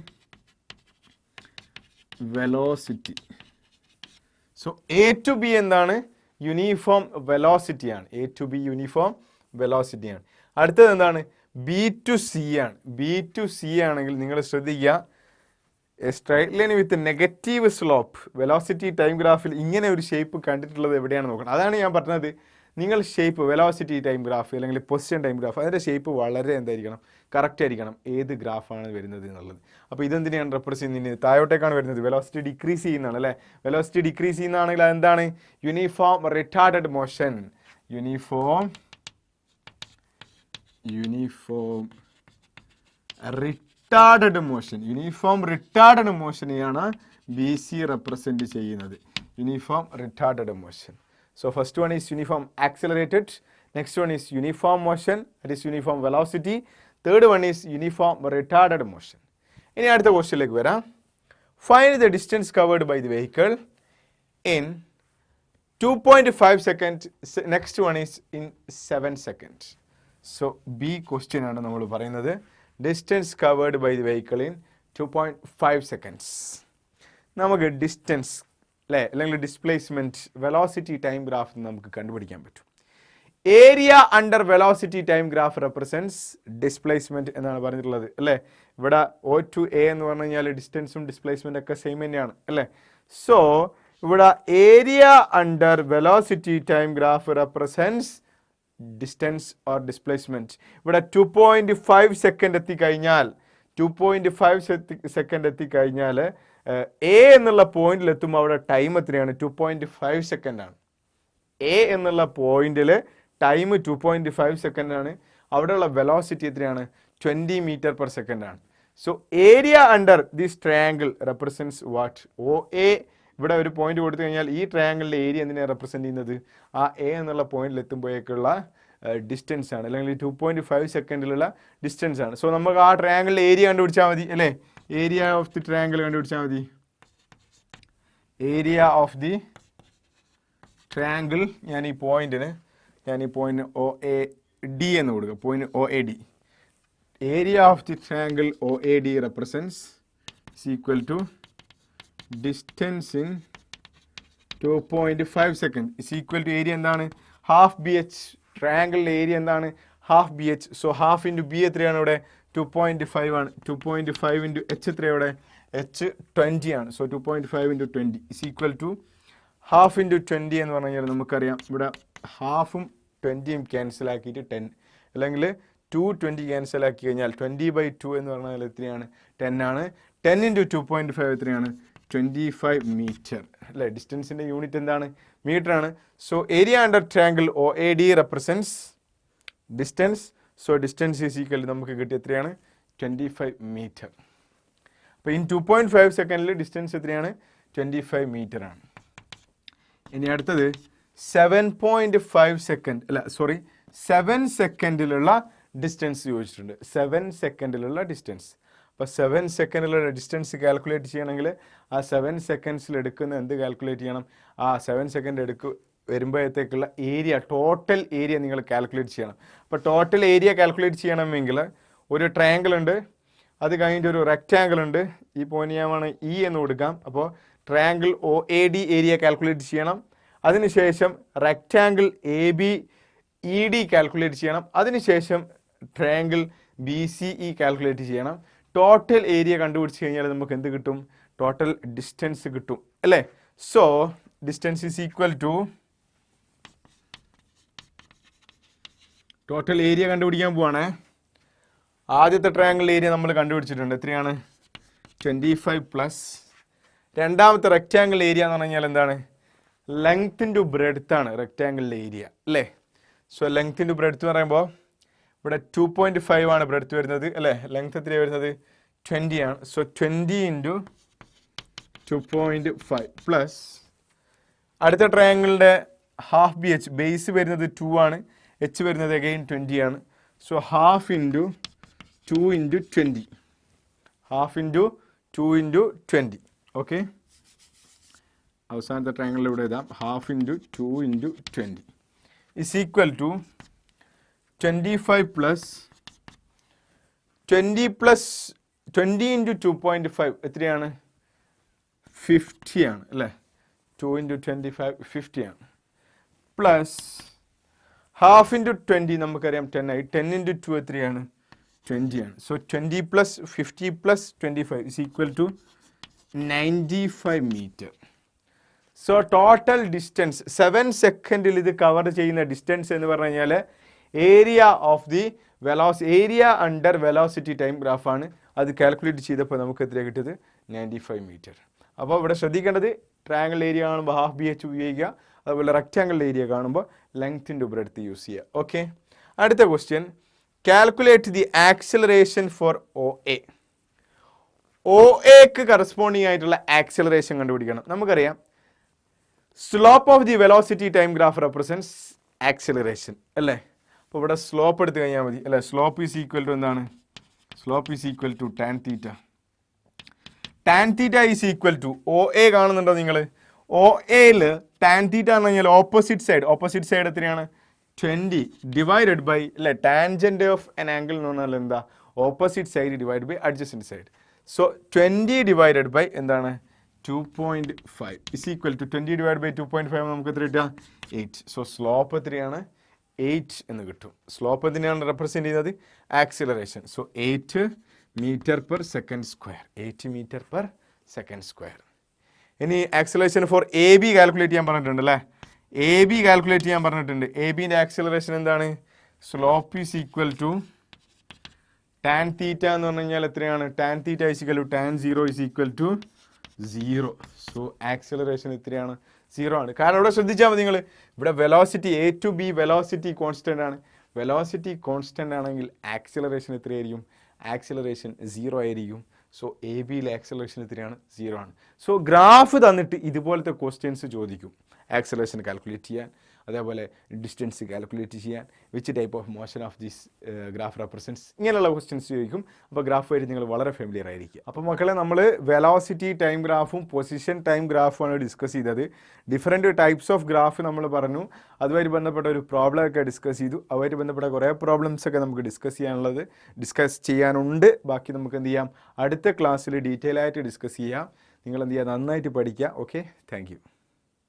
velocity. So A to B എന്താണ് യൂണിഫോം വെലോസിറ്റിയാണ്. എ ടു ബി യൂണിഫോം വെലോസിറ്റിയാണ്. അടുത്തത് എന്താണ് ബി ടു സി ആണ്. ബി ടു സി ആണെങ്കിൽ നിങ്ങൾ ശ്രദ്ധിക്കുക straight line with negative slope velocity time ഗ്രാഫിൽ ഇങ്ങനെ ഒരു ഷേപ്പ് കണ്ടിട്ടുള്ളത് എവിടെയാണ് നോക്കണം. അതാണ് ഞാൻ പറഞ്ഞത് നിങ്ങൾ ഷേപ്പ് വെലോസിറ്റി ടൈം ഗ്രാഫ് അല്ലെങ്കിൽ പൊസിഷൻ ടൈം ഗ്രാഫ് അതിൻ്റെ ഷേപ്പ് വളരെ എന്തായിരിക്കണം കറക്റ്റ് ആയിരിക്കണം ഏത് ഗ്രാഫാണ് വരുന്നത് എന്നുള്ളത്. അപ്പോൾ ഇതെന്തിനാണ് റെപ്രസെൻറ്റ് ചെയ്യുന്നത് താഴോട്ടേക്കാണ് വരുന്നത് വെലോസിറ്റി ഡിക്രീസ് ചെയ്യുന്നതാണ് അല്ലേ. വെലോസിറ്റി ഡിക്രീസ് ചെയ്യുന്നതാണെങ്കിൽ അതെന്താണ് uniform retarded motion. Uniform retarded motion. Uniform retarded മോഷനെയാണ് ബി സി റെപ്രസെൻറ്റ് ചെയ്യുന്നത്. Uniform retarded motion. So first one is uniform accelerated, next one is uniform motion, that is uniform velocity, third one is uniform retarded motion. ഇനി അടുത്ത ക്വസ്റ്റ്യനിലേക്ക് വരാം. Find the distance covered by the vehicle in 2.5 seconds. Next one is in 7 seconds. So B question ആണ് നമ്മൾ പറയുന്നത് distance covered by the vehicle in 2.5 seconds. നമുക്ക് distance അല്ലേ അല്ലെങ്കിൽ ഡിസ്പ്ലേസ്മെൻറ്റ് വെലോസിറ്റി ടൈം ഗ്രാഫ് നമുക്ക് കണ്ടുപിടിക്കാൻ പറ്റും. Area under velocity time graph represents displacement എന്നാണ് പറഞ്ഞിട്ടുള്ളത് അല്ലേ. ഇവിടെ O to A എന്ന് പറഞ്ഞു കഴിഞ്ഞാൽ ഡിസ്റ്റൻസും ഡിസ്പ്ലേസ്മെൻ്റ് ഒക്കെ സെയിം തന്നെയാണ് അല്ലേ. സോ ഇവിടെ area under velocity time graph represents distance or displacement. ഇവിടെ 2.5 സെക്കൻഡ് എത്തിക്കഴിഞ്ഞാൽ 2.5 സെക്കൻഡ് എത്തിക്കഴിഞ്ഞാൽ എ എന്നുള്ള പോയിന്റിൽ എത്തുമ്പോൾ അവിടെ ടൈം എത്രയാണ് 2.5 സെക്കൻഡാണ്. എ എന്നുള്ള പോയിന്റിൽ ടൈം 2.5 സെക്കൻഡാണ്. അവിടെയുള്ള വെലോസിറ്റി എത്രയാണ് 20 മീറ്റർ പെർ സെക്കൻഡാണ്. So area under this triangle represents what O A. ഇവിടെ ഒരു പോയിന്റ് കൊടുത്തു കഴിഞ്ഞാൽ ഈ ട്രയാങ്കിളിൻ്റെ ഏരിയ എന്തിനാണ് റെപ്രസെൻറ്റ് ചെയ്യുന്നത് ആ എ എന്നുള്ള പോയിന്റിൽ എത്തുമ്പോഴേക്കുള്ള ഡിസ്റ്റൻസ് ആണ് അല്ലെങ്കിൽ 2.5 സെക്കൻഡിലുള്ള ഡിസ്റ്റൻസ് ആണ്. സോ നമുക്ക് ആ ട്രയാങ്കിളിൻ്റെ ഏരിയ കണ്ടുപിടിച്ചാൽ മതി അല്ലേ. ഏരിയ ഓഫ് ദി ട്രയാങ്കിൾ കണ്ടുപിടിച്ചാൽ മതി. ഏരിയ ഓഫ് ദി ട്രയാങ്കിൾ ഞാൻ ഈ പോയിന്റിന് ഒ എ ഡി എന്ന് കൊടുക്കുക. Point O A D. Area of the triangle O A D represents is equal to distance in 2.5 second is equal to area എന്താണ് half B H. ട്രയാങ്കിളിൻ്റെ area എന്താണ് half B H. So half into B എത്രയാണ് ഇവിടെ 2.5 ആണ്. 2.5 into H എത്രയാണ് ഇവിടെ H 20 ആണ്. So 2.5 into 20 is equal to half into 20 എന്ന് പറഞ്ഞു കഴിഞ്ഞാൽ നമുക്കറിയാം ഇവിടെ ഹാഫും 20യും ക്യാൻസൽ ആക്കിയിട്ട് 10 അല്ലെങ്കിൽ 220 ക്യാൻസൽ ആക്കി കഴിഞ്ഞാൽ 20/2 എന്ന് പറഞ്ഞാൽ എത്രയാണ് 10 ആണ്. 10 ഇൻറ്റു 2.5 എത്രയാണ് 25 മീറ്റർ അല്ലേ. ഡിസ്റ്റൻസിൻ്റെ യൂണിറ്റ് എന്താണ് മീറ്റർ ആണ്. So area under triangle O A D represents distance. So distance is equal നമുക്ക് കിട്ടിയ എത്രയാണ് 25 മീറ്റർ. അപ്പോൾ ഇൻ 2.5 സെക്കൻഡിൽ ഡിസ്റ്റൻസ് എത്രയാണ് 25 മീറ്റർ ആണ്. ഇനി അടുത്തത് 7.5 സെക്കൻഡ് അല്ല 7 സെക്കൻഡിലുള്ള ഡിസ്റ്റൻസ് ചോദിച്ചിട്ടുണ്ട്. 7 സെക്കൻഡിലുള്ള ഡിസ്റ്റൻസ്. അപ്പോൾ 7 സെക്കൻഡിലുള്ള ഡിസ്റ്റൻസ് കാൽക്കുലേറ്റ് ചെയ്യണമെങ്കിൽ ആ 7 സെക്കൻഡ്സിൽ എടുക്കുന്ന എന്ത് കാൽക്കുലേറ്റ് ചെയ്യണം ആ 7 സെക്കൻഡ് വരുമ്പോഴത്തേക്കുള്ള ഏരിയ ടോട്ടൽ ഏരിയ നിങ്ങൾ കാൽക്കുലേറ്റ് ചെയ്യണം. അപ്പോൾ ടോട്ടൽ ഏരിയ കാൽക്കുലേറ്റ് ചെയ്യണമെങ്കിൽ ഒരു ട്രയാങ്കിൾ ഉണ്ട്, അത് കഴിഞ്ഞിട്ട് ഒരു റെക്റ്റാങ്കിൾ ഉണ്ട്. ഈ പോയിന്റ് ഞാൻ വേണം ഇ എന്ന് കൊടുക്കാം. അപ്പോൾ triangle O A D area calculate ചെയ്യണം. അതിനുശേഷം rectangle A B E D calculate ചെയ്യണം. അതിനുശേഷം ട്രയാങ്കിൾ BCE കാൽക്കുലേറ്റ് ചെയ്യണം. ടോട്ടൽ ഏരിയ കണ്ടുപിടിച്ച് കഴിഞ്ഞാൽ നമുക്ക് എന്ത് കിട്ടും? ടോട്ടൽ ഡിസ്റ്റൻസ് കിട്ടും അല്ലേ? So distance is equal to total area കണ്ടുപിടിക്കാൻ പോവാണ്. ആദ്യത്തെ ട്രയാങ്കിൾ ഏരിയ നമ്മൾ കണ്ടുപിടിച്ചിട്ടുണ്ട്. എത്രയാണ്? 25 പ്ലസ് രണ്ടാമത്തെ റെക്റ്റാങ്കിൾ ഏരിയ എന്ന് പറഞ്ഞു കഴിഞ്ഞാൽ എന്താണ്? ലെങ്ത് ഇൻറ്റു ബ്രെഡ്ത്ത് ആണ് റെക്റ്റാങ്കിളിൻ്റെ ഏരിയ അല്ലേ? സോ ലെങ്ത് ഇൻറ്റു ബ്രെഡ്ത്ത് എന്ന് പറയുമ്പോൾ ഇവിടെ 2.5 ആണ് ബ്രെഡ്ത്ത് വരുന്നത് അല്ലേ? ലെങ്ത് എത്രയാണ് വരുന്നത്? 20 ആണ്. സോ 20 ഇൻറ്റു 2.5 പ്ലസ് അടുത്ത ട്രയാങ്കിളിൻ്റെ ഹാഫ് BH ബേസ് വരുന്നത് 2 ആണ്, H വരുന്നത് അഗെയിൻ 20 ആണ്. So half into 2 into 20, half into 2 into 20. Okay, അവസാനത്തെ ട്രയാങ്കിളിൽ ഇവിടെ എഴുതാം. Half into 2 into 20 is equal to 25 plus 20 into 2.5 എത്രയാണ്? 50 ആണ് അല്ലേ? 2 ഇൻറ്റു 25 50 ആണ്. പ്ലസ് ഹാഫ് ഇൻറ്റു 20 നമുക്കറിയാം 10 ആയി. 10 ഇൻറ്റു 2 എത്രയാണ്? 20 ആണ്. So 20 plus 50 plus 25 is equal to 95 metre. So total distance 7 സെക്കൻഡിൽ ഇത് കവർ ചെയ്യുന്ന ഡിസ്റ്റൻസ് എന്ന് പറഞ്ഞു കഴിഞ്ഞാൽ area of the area under velocity time ഗ്രാഫാണ്. അത് കാൽക്കുലേറ്റ് ചെയ്തപ്പോൾ നമുക്ക് എത്രയാണ് കിട്ടിയത്? 95 മീറ്റർ. അപ്പോൾ ഇവിടെ ശ്രദ്ധിക്കേണ്ടത് ട്രയാങ്കിൾ ഏരിയ കാണുമ്പോൾ ഹാഫ് BH ഉപയോഗിക്കുക, അതുപോലെ റെക്റ്റാങ്കിൾ ഏരിയ കാണുമ്പോൾ ലെങ്ത് ഇൻറ്റു ബ്രെഡ്ത്ത് യൂസ് ചെയ്യുക. ഓക്കെ, അടുത്ത question, calculate the acceleration for OA. OAക്ക് കറസ്പോണ്ടിങ് ആയിട്ടുള്ള ആക്സിലറേഷൻ കണ്ടുപിടിക്കണം. നമുക്കറിയാം slope of the velocity time graph represents acceleration അല്ലേ? അപ്പോൾ ഇവിടെ സ്ലോപ്പ് എടുത്തു കഴിഞ്ഞാൽ മതി അല്ലേ? സ്ലോപ്പ് ഈസ് ഈക്വൽ ടു എന്താണ്? Slope is equal to tan theta. Tan theta is equal to OA കാണുന്നുണ്ടോ നിങ്ങൾ? OAയിൽ ടാൻ തീറ്റ എന്ന് പറഞ്ഞാൽ ഓപ്പോസിറ്റ് സൈഡ് എത്രയാണ്? 20 ഡിവൈഡഡ് ബൈ അല്ലേ? ടാൻജന്റ് ഓഫ് ആൻ ആംഗിൾ എന്ന് പറഞ്ഞാൽ എന്താ? Opposite side divide by adjacent side. So 20 divided by എന്താണ്? 2.5 is equal to 20 divide by 2.5 നമുക്ക് എത്ര കിട്ടുക? 8. സോ സ്ലോപ്പ് എത്രയാണ്? 8 എന്ന് കിട്ടും. സ്ലോപ്പ് എന്തിനാണ് റെപ്രസെൻറ്റ് ചെയ്യുന്നത്? Acceleration. So 8 metre per second square. 8 metre per second square. ഇനി ആക്സിലറേഷൻ ഫോർ AB കാൽക്കുലേറ്റ് ചെയ്യാൻ പറഞ്ഞിട്ടുണ്ട് അല്ലേ? AB കാൽക്കുലേറ്റ് ചെയ്യാൻ പറഞ്ഞിട്ടുണ്ട്. ABൻ്റെ ആക്സിലറേഷൻ എന്താണ്? Slope is equal to tan theta എന്ന് പറഞ്ഞു കഴിഞ്ഞാൽ എത്രയാണ്? Tan theta is equal to tan 0 is equal to 0. So acceleration എത്രയാണ്? 0 ആണ്. കാരണം ഇവിടെ ശ്രദ്ധിച്ചാൽ മതി നിങ്ങൾ, ഇവിടെ velocity A to B velocity constant ആണ്. വെലോസിറ്റി കോൺസ്റ്റൻ്റ് ആണെങ്കിൽ ആക്സിലറേഷൻ എത്രയായിരിക്കും? ആക്സിലറേഷൻ 0 ആയിരിക്കും. സോ ABയിലെ ആക്സിലറേഷൻ എത്രയാണ്? 0 ആണ്. സോ ഗ്രാഫ് തന്നിട്ട് ഇതുപോലത്തെ ക്വസ്റ്റ്യൻസ് ചോദിക്കും. ആക്സിലറേഷൻ കാൽക്കുലേറ്റ് ചെയ്യാൻ, അതേപോലെ ഡിസ്റ്റൻസ് കാൽക്കുലേറ്റ് ചെയ്യാൻ, which type of motion of this graph represents, ഇങ്ങനെയുള്ള ക്വസ്റ്റ്യൻസ് ചോദിക്കും. അപ്പോൾ ഗ്രാഫ് വഴി നിങ്ങൾ വളരെ ഫെമിലിയർ ആയിരിക്കും. അപ്പോൾ മക്കളെ, നമ്മൾ വെലോസിറ്റി ടൈം ഗ്രാഫും പൊസിഷൻ ടൈം ഗ്രാഫുമാണ് ഡിസ്കസ് ചെയ്തത്. ഡിഫറെൻറ്റ് ടൈപ്സ് ഓഫ് ഗ്രാഫ് നമ്മൾ പറഞ്ഞു. അതുമായി ബന്ധപ്പെട്ട ഒരു പ്രോബ്ലം ഒക്കെ ഡിസ്കസ് ചെയ്തു. അതുമായിട്ട് ബന്ധപ്പെട്ട കുറേ പ്രോബ്ലംസ് ഒക്കെ നമുക്ക് ഡിസ്കസ് ചെയ്യാനുണ്ട്. ബാക്കി നമുക്ക് എന്ത് ചെയ്യാം? അടുത്ത ക്ലാസ്സിൽ ഡീറ്റെയിൽ ആയിട്ട് ഡിസ്കസ് ചെയ്യാം. നിങ്ങൾ എന്ത് ചെയ്യുക? നന്നായിട്ട് പഠിക്കുക. Okay, thank you.